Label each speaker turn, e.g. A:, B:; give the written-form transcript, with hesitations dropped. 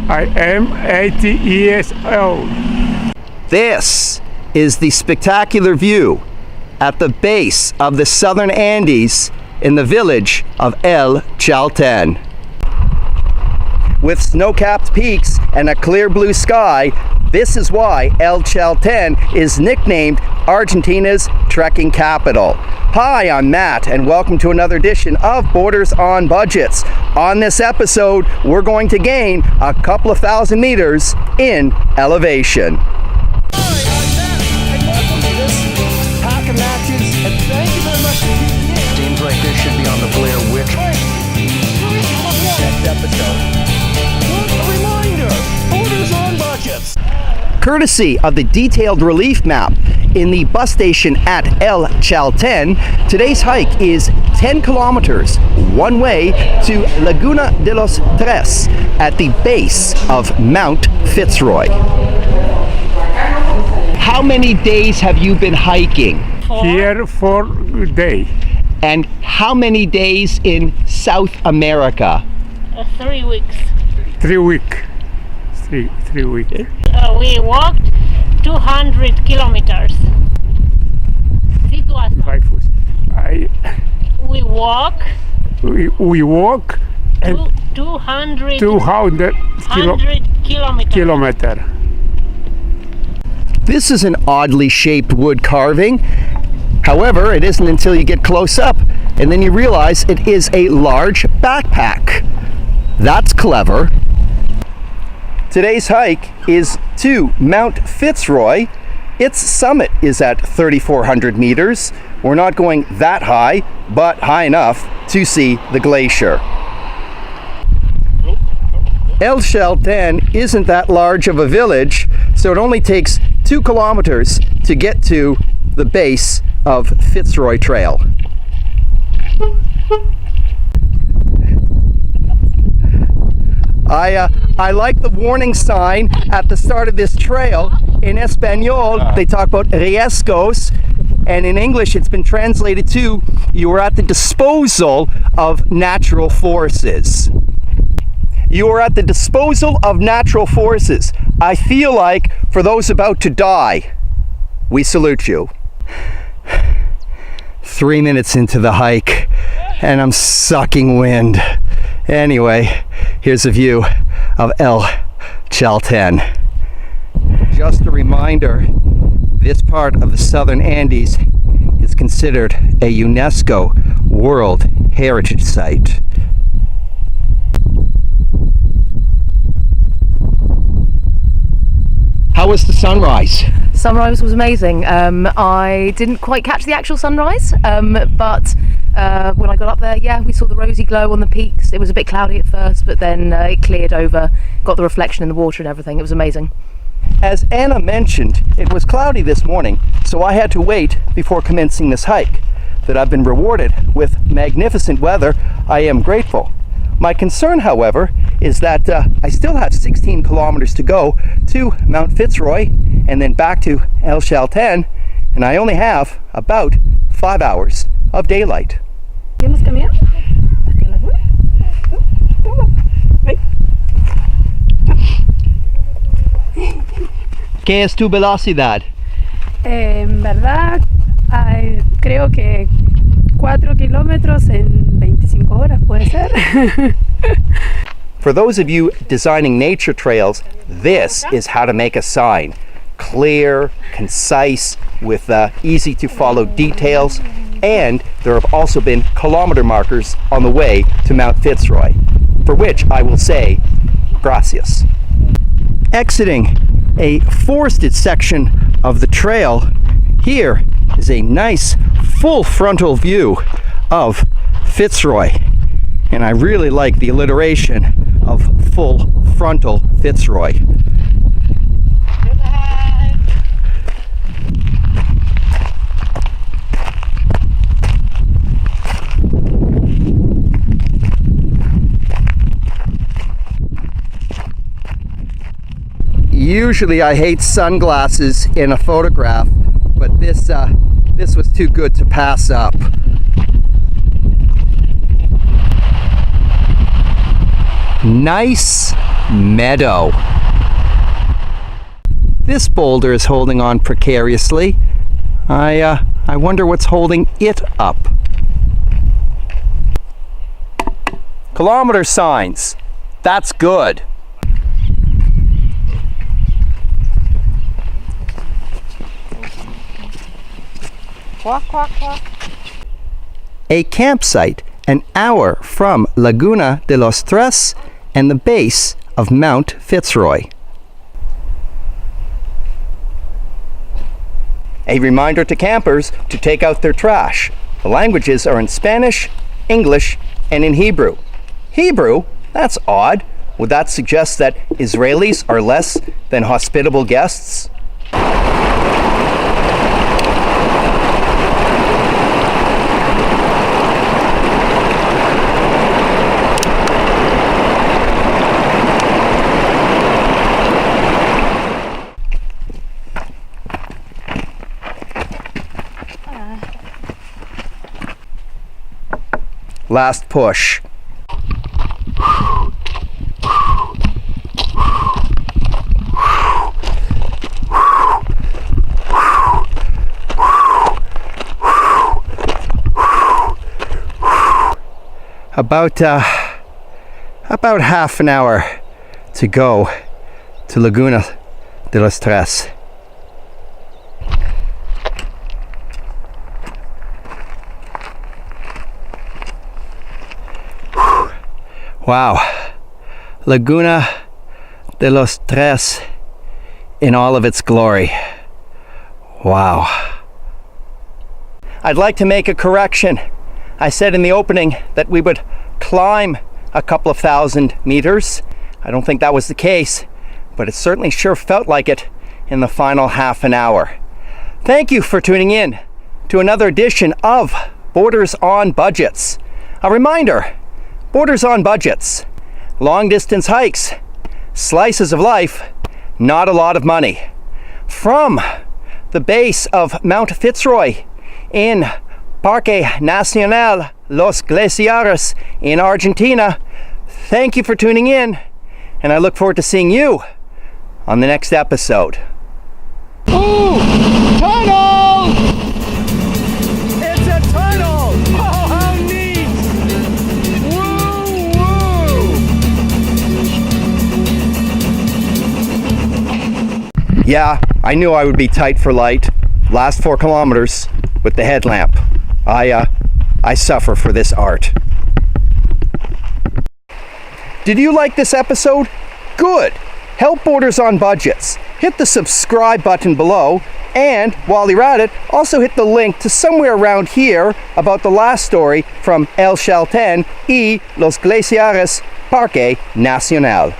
A: I am 80 years old.
B: This is the spectacular view at the base of the southern Andes in the village of El Chalten. With snow-capped peaks and a clear blue sky, this is why El Chalten is nicknamed Argentina's trekking capital. Hi, I'm Matt, and welcome to another edition of Borders on Budgets. On this episode, we're going to gain a couple of thousand meters in elevation.
C: Seems like this should be on the Blair Witch.
B: Next episode.
C: A reminder, Borders on Budgets.
B: Courtesy of the detailed relief map in the bus station at El Chalten, today's hike is 10 kilometers one way to Laguna de los Tres at the base of Mount Fitz Roy. How many days have you been hiking?
A: Here for day.
B: And how many days in South America?
D: 3 weeks.
A: 3 weeks. Three weeks.
D: We walked 200 kilometers. This was we walk
A: and
D: 200
A: kilometer.
B: This is an oddly shaped wood carving. However, it isn't until you get close up and then you realize it is a large backpack. That's clever. Today's hike is to Mount Fitz Roy. Its summit is at 3,400 meters. We're not going that high, but high enough to see the glacier. El Chalten isn't that large of a village, so it only takes 2 kilometers to get to the base of Fitz Roy Trail. I like the warning sign at the start of this trail. In Espanol, they talk about riesgos, and in English it's been translated to, you are at the disposal of natural forces. You are at the disposal of natural forces. I feel like for those about to die, we salute you. 3 minutes into the hike, and I'm sucking wind. Anyway, here's a view of El Chalten. Just a reminder, this part of the southern Andes is considered a UNESCO World Heritage Site. How was the sunrise?
E: Sunrise was amazing. I didn't quite catch the actual sunrise, but when I got up there, yeah, we saw the rosy glow on the peaks. It was a bit cloudy at first, but then it cleared over, got the reflection in the water and everything. It was amazing.
B: As Anna mentioned, it was cloudy this morning, so I had to wait before commencing this hike. That I've been rewarded with magnificent weather, I am grateful. My concern, however, is that I still have 16 kilometers to go to Mount Fitz Roy and then back to El Chalten, and I only have about 5 hours of daylight. ¿Qué es tu velocidad?
F: En verdad, creo que 4 kilómetros en 25 horas, puede ser.
B: For those of you designing nature trails, this is how to make a sign. Clear, concise, with easy to follow details, and there have also been kilometer markers on the way to Mount Fitz Roy, for which I will say, gracias. Exiting a forested section of the trail, here is a nice full frontal view of Fitz Roy, and I really like the alliteration of full frontal Fitz Roy. Usually I hate sunglasses in a photograph, but this was too good to pass up. Nice meadow. This boulder is holding on precariously. I wonder what's holding it up. Kilometer signs. That's good.
E: Quack, quack, quack.
B: A campsite an hour from Laguna de los Tres and the base of Mount Fitz Roy. A reminder to campers to take out their trash. The languages are in Spanish, English, and in Hebrew. Hebrew? That's odd. Would that suggest that Israelis are less than hospitable guests? Last push. About half an hour to go to Laguna de los Tres. Wow, Laguna de los Tres in all of its glory. Wow. I'd like to make a correction. I said in the opening that we would climb a couple of thousand meters. I don't think that was the case, but it certainly sure felt like it in the final half an hour. Thank you for tuning in to another edition of Borders on Budgets. A reminder, Borders on Budgets, long distance hikes, slices of life, not a lot of money. From the base of Mount Fitz Roy in Parque Nacional, Los Glaciares in Argentina, thank you for tuning in, and I look forward to seeing you on the next episode. Ooh, tunnel! It's a tunnel! Oh, how neat! Woo, woo! Yeah, I knew I would be tight for light. Last 4 kilometers with the headlamp. I suffer for this art. Did you like this episode? Good! Help Borders on Budgets. Hit the subscribe button below, and while you're at it, also hit the link to somewhere around here about the last story from El Chalten y Los Glaciares Parque Nacional.